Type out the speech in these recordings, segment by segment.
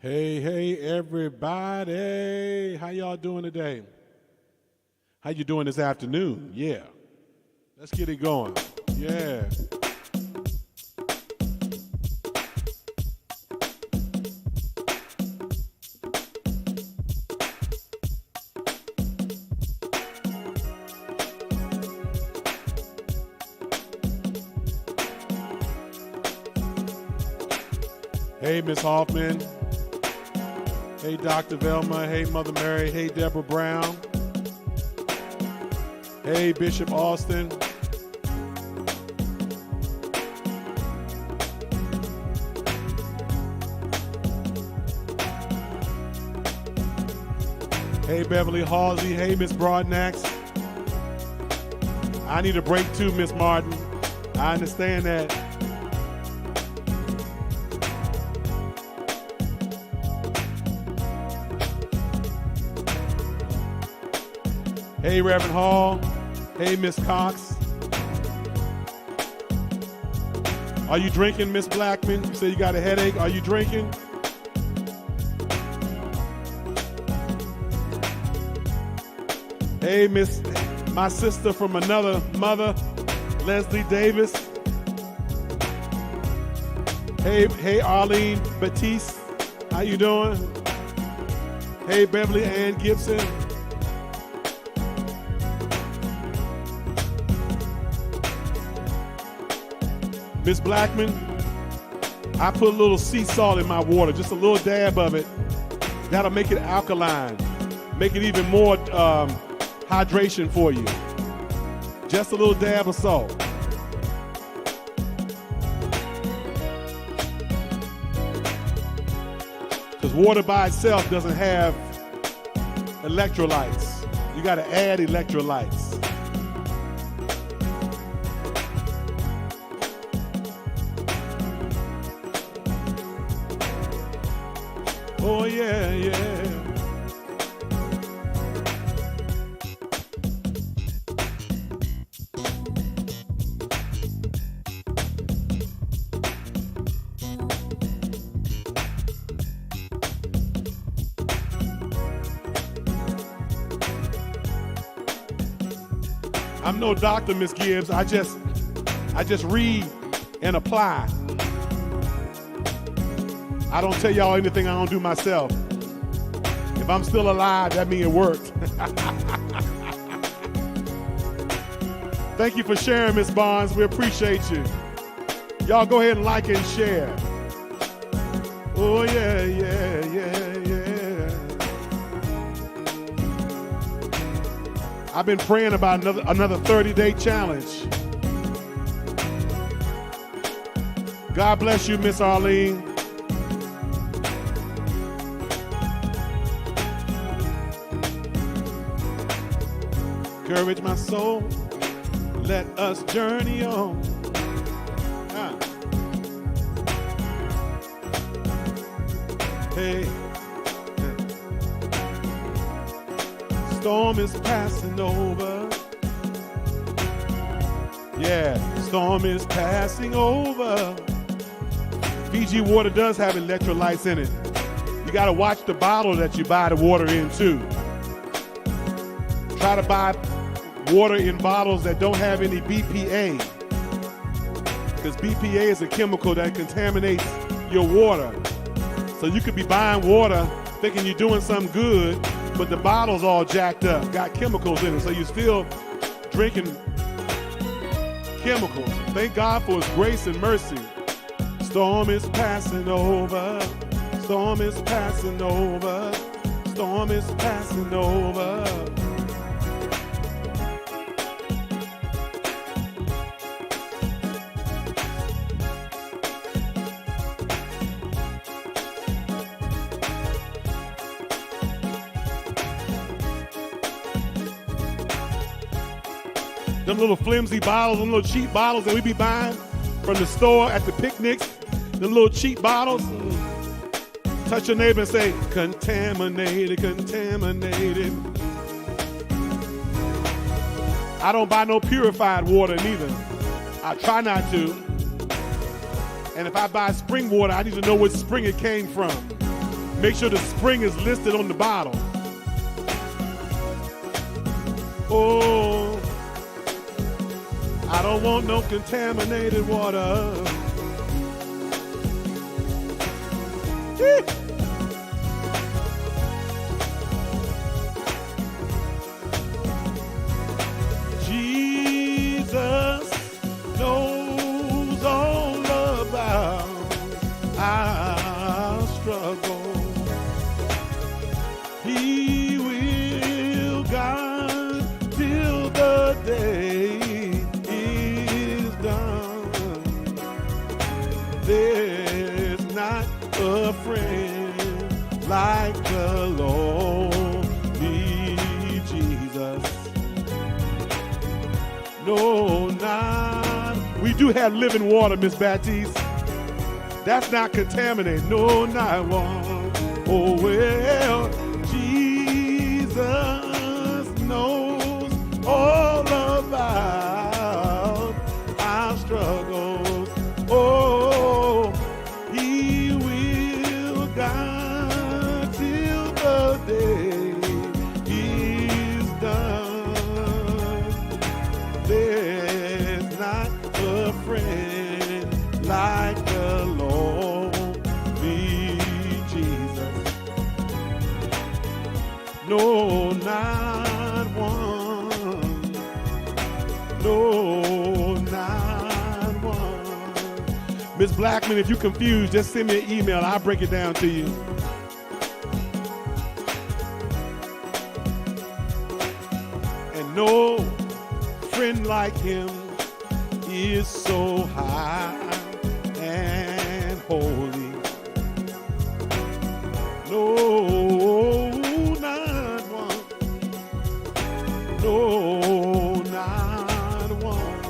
Hey, hey, everybody. How y'all doing today? How you doing this afternoon? Yeah. Let's get it going. Yeah. Hey, Miss Hoffman. Hey, Dr. Velma. Hey, Mother Mary. Hey, Deborah Brown. Hey, Bishop Austin. Hey, Beverly Halsey. Hey, Miss Broadnax. I need a break too, Miss Martin. I understand that. Hey, Reverend Hall. Hey, Miss Cox. Are you drinking, Miss Blackman? You say you got a headache. Are you drinking? Hey, my sister from another mother, Leslie Davis. Hey, Arlene Batiste. How you doing? Hey, Beverly Ann Gibson. Miss Blackman, I put a little sea salt in my water, just a little dab of it. That'll make it alkaline, make it even more hydration for you. Just a little dab of salt. Because water by itself doesn't have electrolytes. You got to add electrolytes. Oh, yeah, yeah. I'm no doctor, Miss Gibbs. I just read and apply. I don't tell y'all anything I don't do myself. If I'm still alive, that means it worked. Thank you for sharing, Miss Barnes. We appreciate you. Y'all go ahead and like and share. Oh, yeah, yeah, yeah, yeah. I've been praying about another 30-day challenge. God bless you, Miss Arlene. Encourage my soul, let us journey on. Hey, storm is passing over. Yeah, storm is passing over. Fiji water does have electrolytes in it. You gotta watch the bottle that you buy the water in too. Try to buy water in bottles that don't have any BPA, because BPA is a chemical that contaminates your water. So you could be buying water thinking you're doing something good, but the bottle's all jacked up, got chemicals in it, so you're still drinking chemicals. Thank God for His grace and mercy. Storm is passing over. Storm is passing over. Storm is passing over. Them little flimsy bottles, them little cheap bottles that we be buying from the store at the picnics, them little cheap bottles. Touch your neighbor and say, contaminated, contaminated. I don't buy no purified water neither. I try not to. And if I buy spring water, I need to know what spring it came from. Make sure the spring is listed on the bottle. Oh, I don't want no contaminated water. Jesus knows all about our struggle. He will guide till the day is done. There's not a friend like the lonely Jesus. No, not. We do have living water, Miss Baptiste. That's not contaminated. No, not one. Oh, well, Jesus knows all about our struggles. Oh, he will guide till the day is done. There's not a friend like the lonely Jesus. No, not one. No, not one. Miss Blackman, if you're confused, just send me an email. I'll break it down to you. And no friend like him is so high and holy. No, not one. No, not one.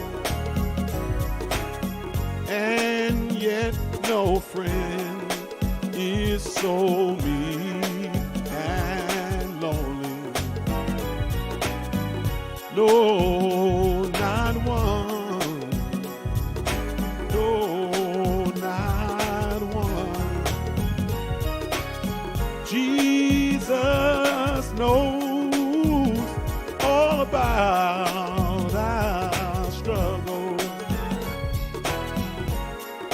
And yet no friend is so meek and lonely. No, not one. No, not one. Jesus knows all about our struggle.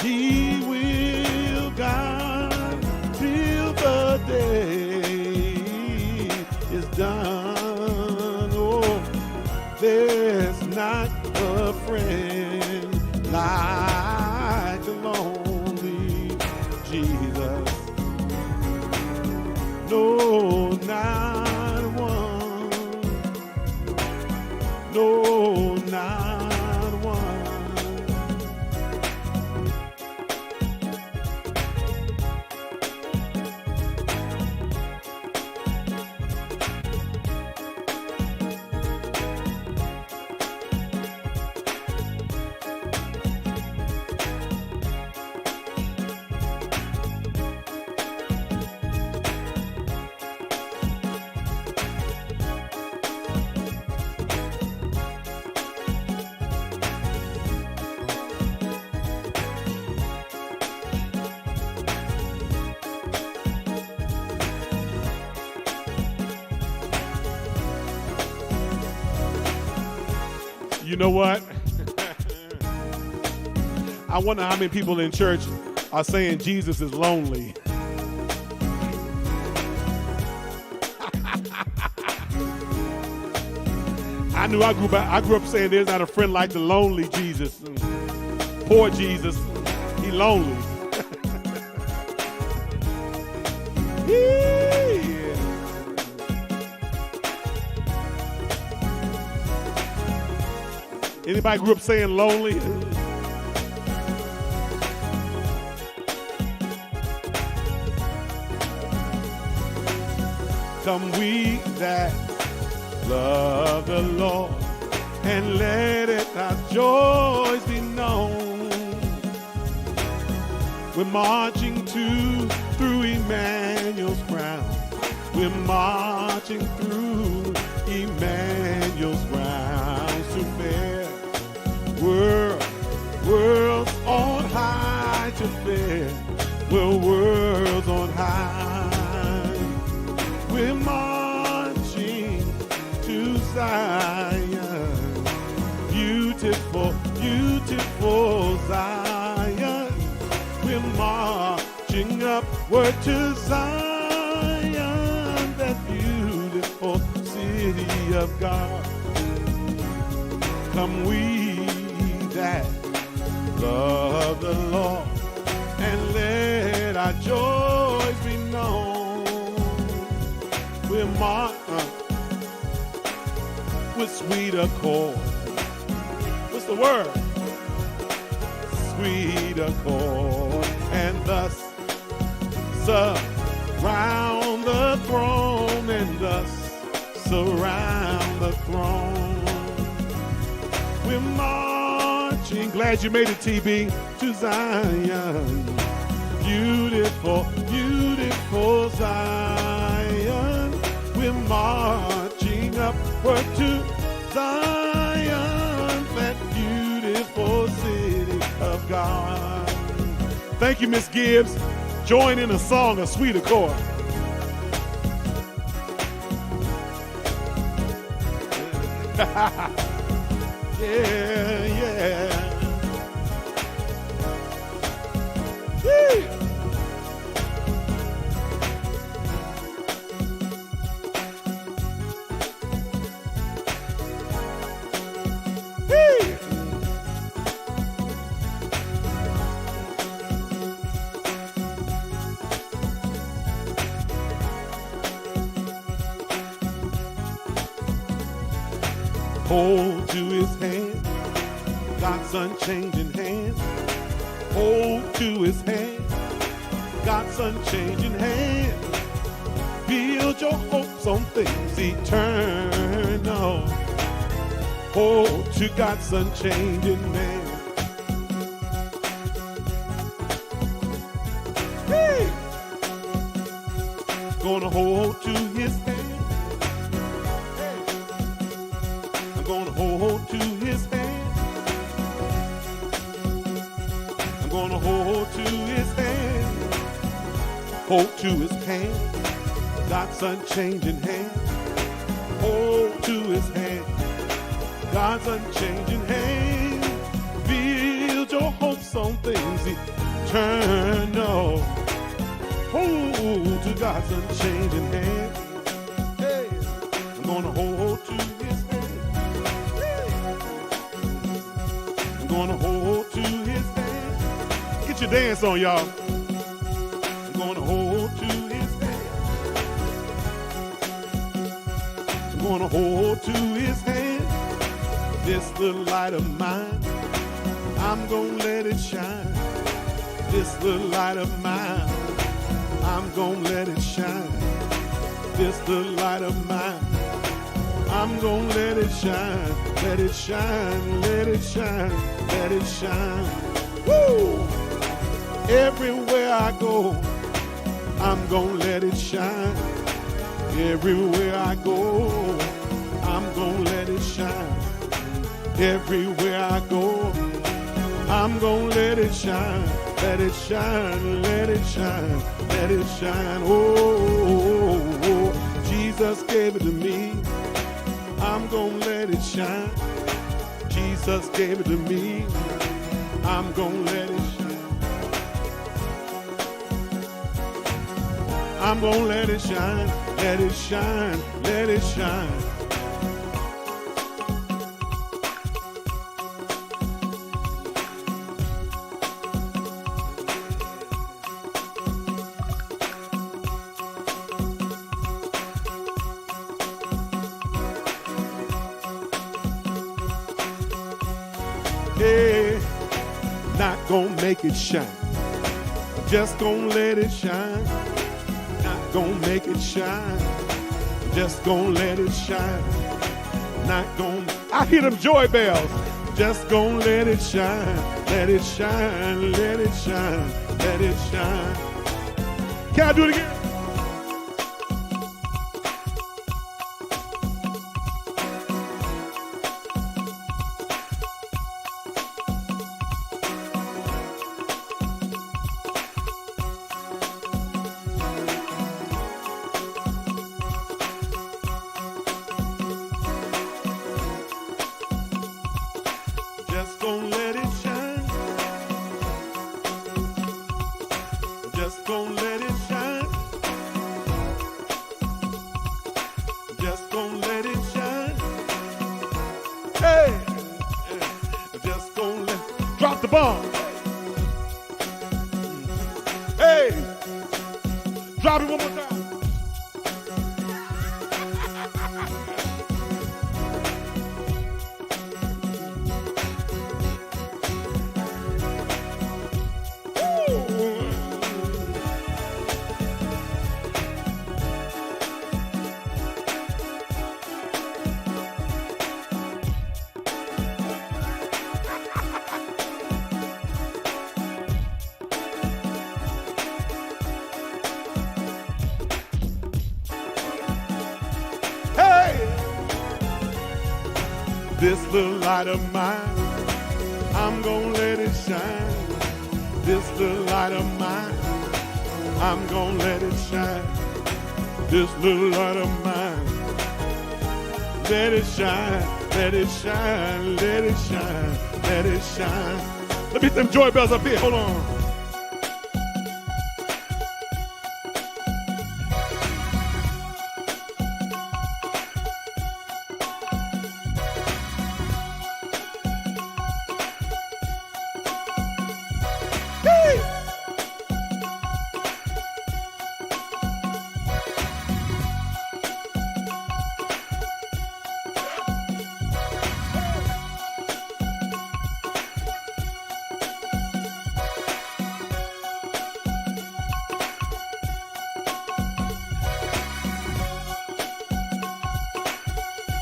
He will guide till the day is done. Oh, there's not a friend like the lonely Jesus. No, not one. No, not one. You know what? I wonder how many people in church are saying Jesus is lonely. I grew up saying there's not a friend like the lonely Jesus. Poor Jesus, he lonely. Anybody grew up saying lonely? Come we that love the Lord, and let it our joys be known. We're marching through Emmanuel's ground. We're marching through Emmanuel's ground to fair worlds on high to fair. We're worlds on high. upward to Zion, that beautiful city of God. Come we that love the Lord, and let our joys be known. We're marked with sweet accord. What's the word? Sweet accord. And thus surround the throne, and thus surround the throne. We're marching, glad you made it, TB, to Zion. Beautiful, beautiful Zion. We're marching upward to Zion, that beautiful city of God. Thank you, Miss Gibbs. Join in a song of sweet accord. Yeah, yeah. Woo. Hold to his hand, God's unchanging hand. Hold to his hand, God's unchanging hand. Build your hopes on things eternal. Hold to God's unchanging hand. Hey! Gonna hold to his hand. Gonna hold to his hand. I'm gonna hold to his hand. Hold to his hand. God's unchanging hand. Hold to his hand. God's unchanging hand. Build your hopes on things eternal. Hold to God's unchanging hand. Hey, I'm gonna hold to his hand. Gonna hold to his hand. Get your dance on, y'all. I'm gonna hold to his hand. I'm gonna hold to his hand. This little light of mine, I'm gonna let it shine. This little light of mine, I'm gonna let it shine. This little light of mine, I'm gonna let it shine. Let it shine, let it shine, let it shine. Woo! Everywhere I go, I'm gonna let it shine. Everywhere I go, I'm gonna let it shine. Everywhere I go, I'm gonna let it shine. Let it shine, let it shine, let it shine. Oh, Jesus gave it to me. I'm gonna let it shine. Jesus gave it to me. I'm gonna let it shine. I'm gonna let it shine. Let it shine. Let it shine. Hey, not gonna make it shine. Just gonna let it shine. Not gonna make it shine. Just gonna let it shine. Not gonna. I hear them joy bells. Just gonna let it shine. Let it shine. Let it shine. Let it shine. Can I do it again? Just gonna let it shine. Just gonna let it shine. Bobby, one more time. This little light of mine, I'm gonna let it shine. This little light of mine, I'm gonna let it shine. This little light of mine, let it shine, let it shine, let it shine, let it shine. Let me get them joy bells up here, hold on.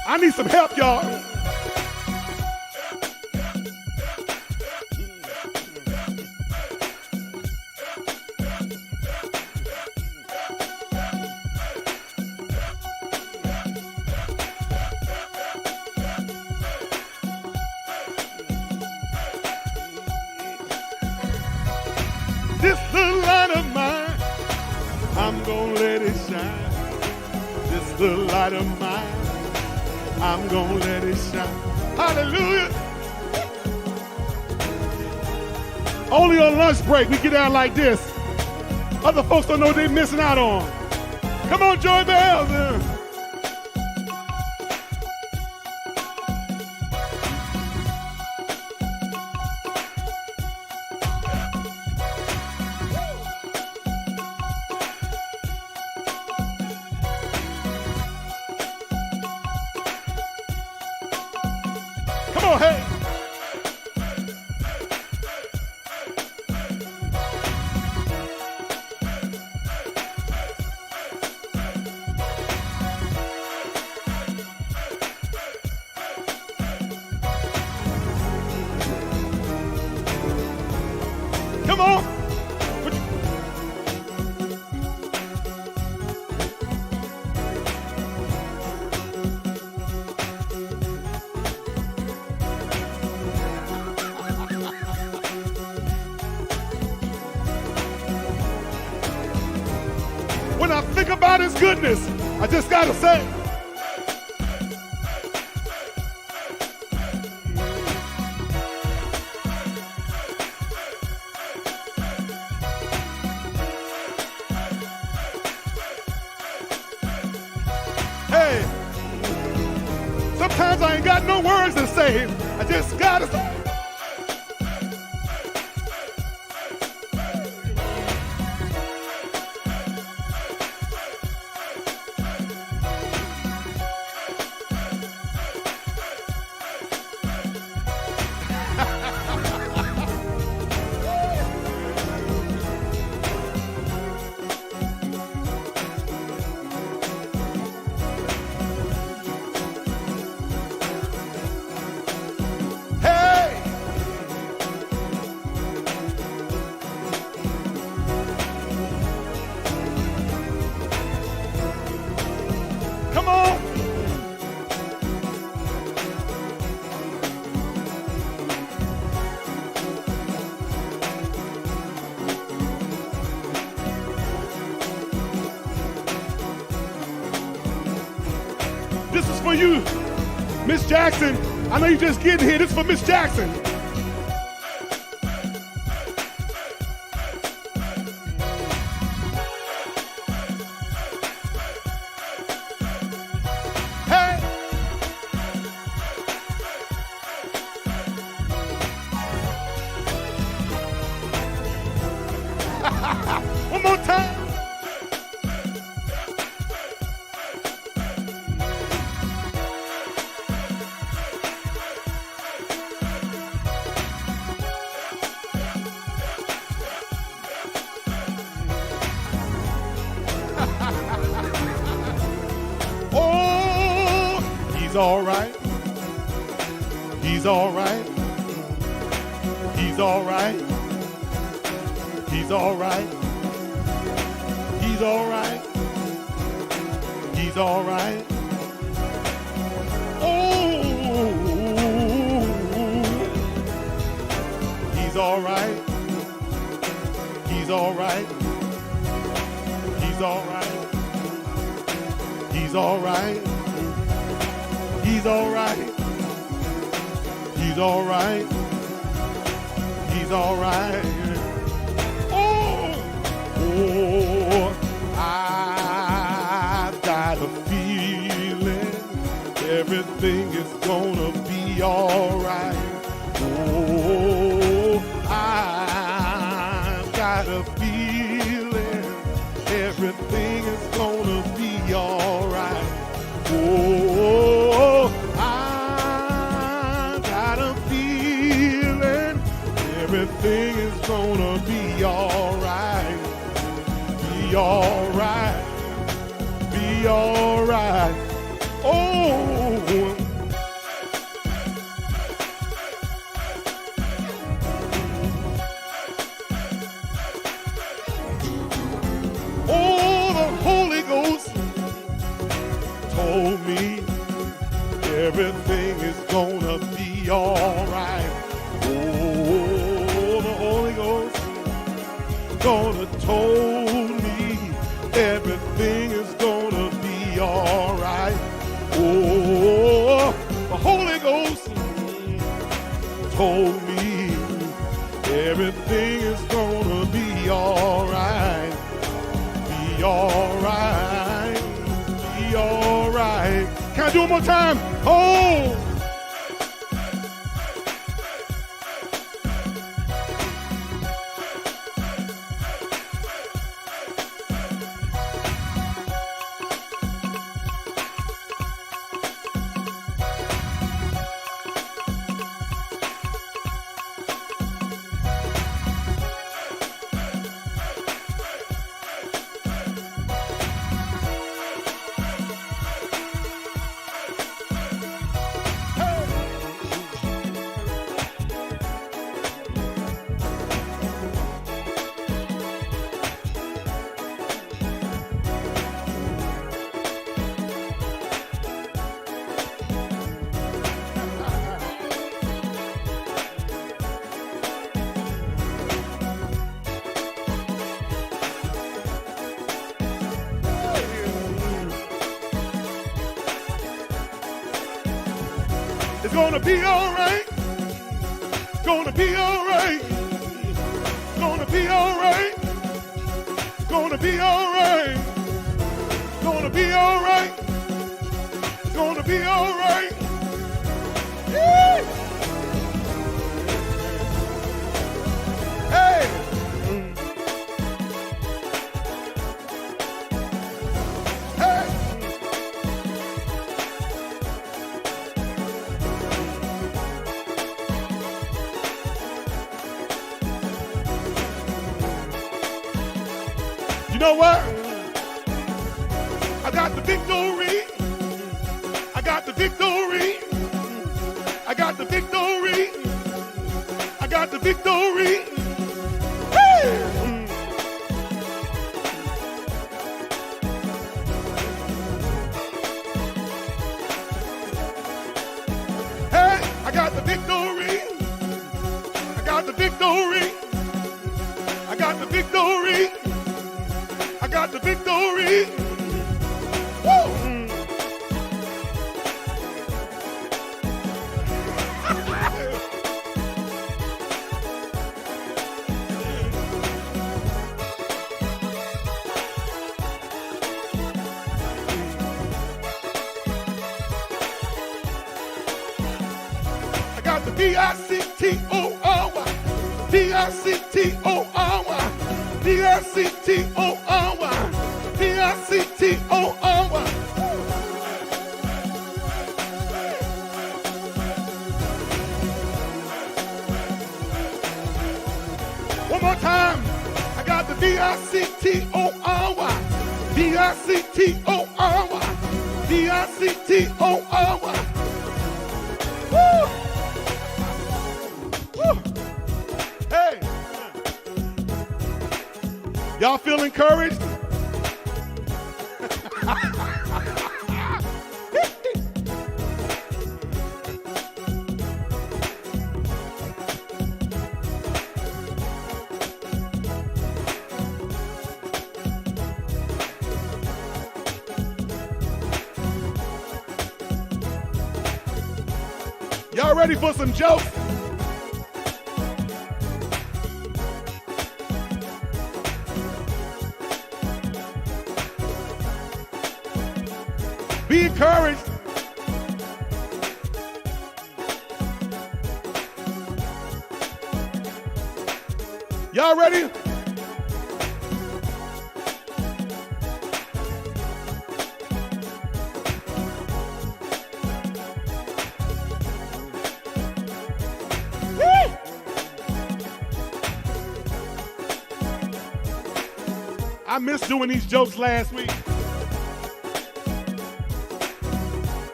I need some help, y'all. This little light of mine, I'm gonna let it shine. This little light of mine, I'm gonna let it shine. Hallelujah. Only on lunch break we get down like this. Other folks don't know what they're missing out on. Come on, Joy Bells. Come on, hey. Come on. When I think about his goodness, I just gotta say, hey, sometimes I ain't got no words to say, I just gotta say. Come on. This is for you, Miss Jackson. I know you just getting here. This is for Miss Jackson. One more time. He's all right. He's all right. He's all right. He's all right. He's all right. He's all right. Oh, he's all right. He's all right. He's all right. He's all right. He's all right. He's all right. He's all right. Oh, I've got a feeling everything is gonna be all right. Oh, I've got a feeling everything is gonna be all right. Oh, I've got a feeling everything is gonna be all right. Be all right. Be all right. Oh, the Holy Ghost told me everything is gonna be all right. Oh, the Holy Ghost gonna told me everything is gonna be all right. Oh, the Holy Ghost told me everything is gonna be all right. Be all right. Be all right. Can I do it one more time? Oh. It's gonna be all right. Gonna be all right. Gonna be all right. Gonna be all right. Gonna be all right. Gonna be all right. Yee! Hey. Hey. You know what? I got the victory. I got the victory. I got the victory. I got the victory. Hey! Hey, I got the victory. I got the victory. I got the victory. I got the victory. Woo! I got the V-I-C-T-O-R-Y. V-I-C-T-O-R-Y. V-I-C-T-O-R-Y. V-I-C-T-O-R-Y. One more time. I got the V-I-C-T-O-R-Y. V-I-C-T-O-R-Y. P-I-C-T-O-O. Woo! Woo! Hey! Y'all feel encouraged? Y'all ready for some jokes? Be encouraged. Y'all ready? I missed doing these jokes last week.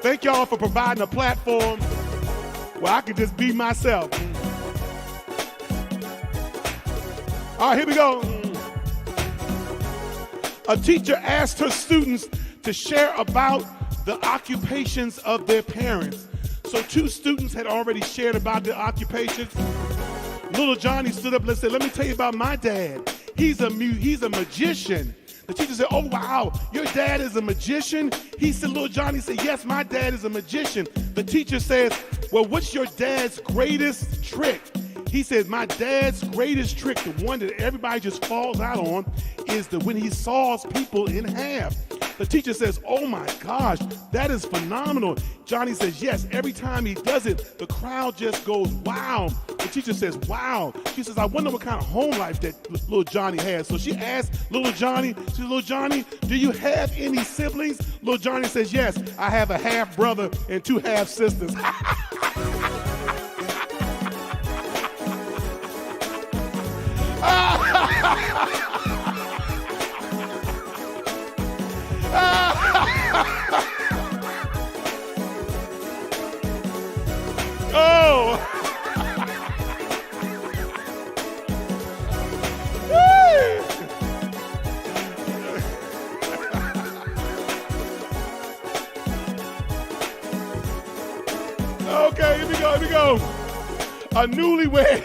Thank y'all for providing a platform where I can just be myself. All right, here we go. A teacher asked her students to share about the occupations of their parents. So 2 students had already shared about their occupations. Little Johnny stood up and said, "Let me tell you about my dad. He's a magician." The teacher said, "Oh, wow, your dad is a magician?" He said, little Johnny said, "Yes, my dad is a magician." The teacher says, "Well, what's your dad's greatest trick?" He said, "My dad's greatest trick, the one that everybody just falls out on, is when he saws people in half." The teacher says, "Oh my gosh, that is phenomenal." Johnny says, "Yes, every time he does it, the crowd just goes, wow." The teacher says, "Wow." She says, "I wonder what kind of home life that little Johnny has." So she asked little Johnny, she said, "Little Johnny, do you have any siblings?" Little Johnny says, "Yes, I have a half brother and 2 half sisters." Oh! Okay, here we go. A newlywed.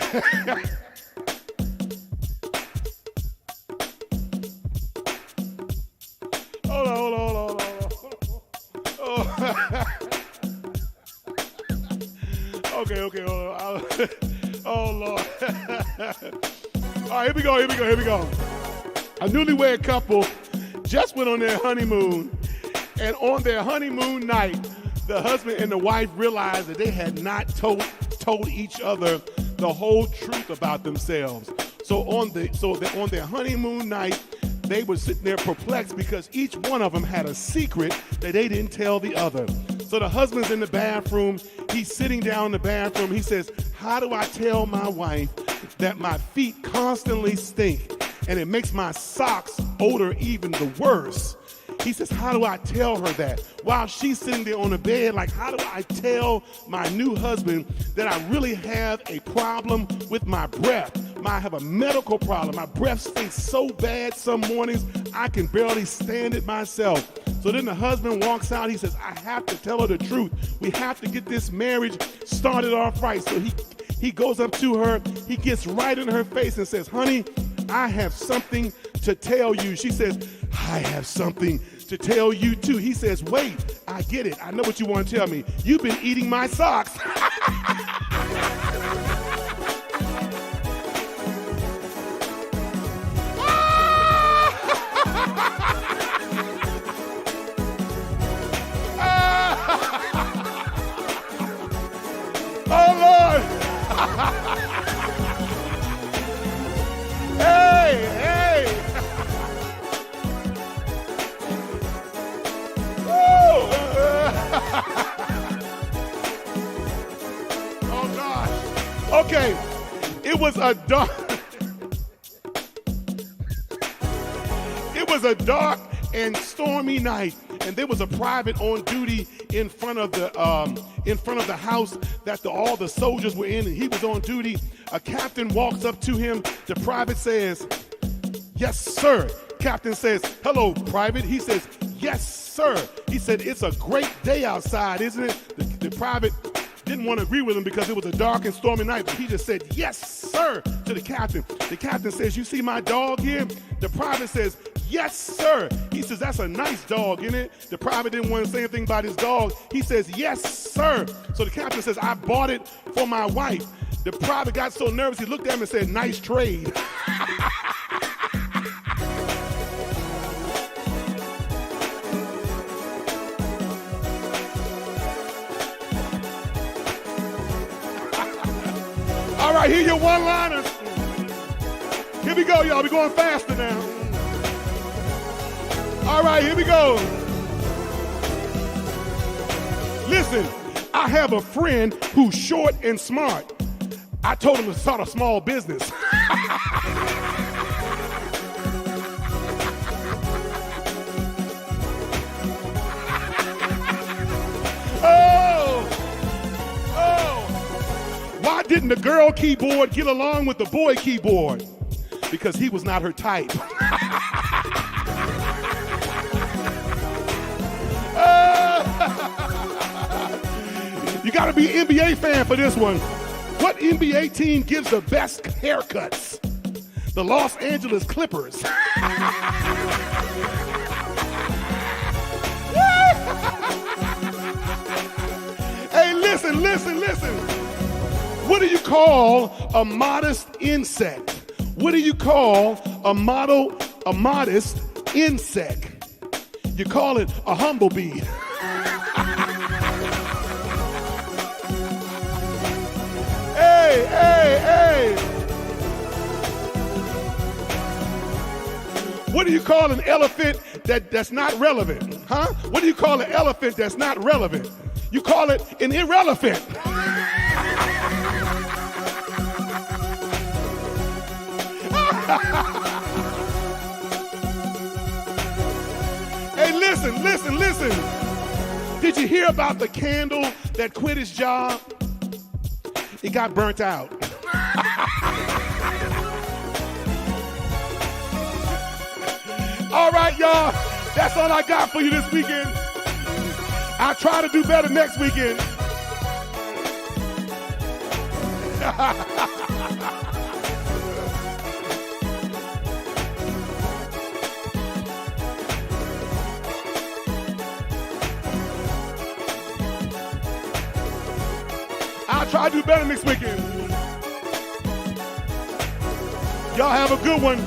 Hold on. Oh. Okay, hold on. Oh, Lord. All right, here we go. A newlywed couple just went on their honeymoon, and on their honeymoon night, the husband and the wife realized that they had not told each other the whole truth about themselves. So on their honeymoon night, they were sitting there perplexed because each one of them had a secret that they didn't tell the other. So the husband's in the bathroom. He's sitting down in the bathroom. He says, "How do I tell my wife that my feet constantly stink and it makes my socks odor even the worse?" He says, "How do I tell her that?" While she's sitting there on the bed, like, how do I tell my new husband that I really have a problem with my breath? I have a medical problem. My breath stinks so bad some mornings, I can barely stand it myself. So then the husband walks out. He says, "I have to tell her the truth. We have to get this marriage started off right." So he goes up to her. He gets right in her face and says, "Honey, I have something to tell you." She says, "I have something to tell you too." He says, "Wait, I get it. I know what you want to tell me. You've been eating my socks." Oh, Lord. Hey. Oh, gosh. Okay. It was a dark and stormy night, and there was a private on duty in front of the house that all the soldiers were in, and he was on duty. A captain walks up to him. The private says, "Yes, sir." Captain says, "Hello, private." He says, "Yes, sir." He said, "It's a great day outside, isn't it?" The private didn't want to agree with him because it was a dark and stormy night, but he just said, "Yes, sir," to the captain. The captain says, "You see my dog here?" The private says, "Yes, sir." He says, "That's a nice dog, isn't it?" The private didn't want to say anything about his dog. He says, "Yes, sir." So the captain says, "I bought it for my wife." The private got so nervous, he looked at him and said, "Nice trade." All right, here are your one-liners. Here we go, y'all. We're going faster now. All right, here we go. Listen, I have a friend who's short and smart. I told him to start a small business. Why didn't the girl keyboard get along with the boy keyboard? Because he was not her type. You got to be an NBA fan for this one. What NBA team gives the best haircuts? The Los Angeles Clippers. Hey, listen. What do you call a modest insect? What do you call a modest insect? You call it a humblebee. Hey. What do you call an elephant that's not relevant? Huh? What do you call an elephant that's not relevant? You call it an irrelevant. Hey, listen. Did you hear about the candle that quit his job? It got burnt out. All right, y'all. That's all I got for you this weekend. I'll try to do better next weekend. I'll try to do better next weekend. Y'all have a good one.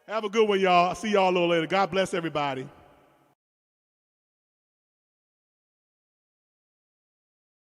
Have a good one, y'all. I'll see y'all a little later. God bless everybody.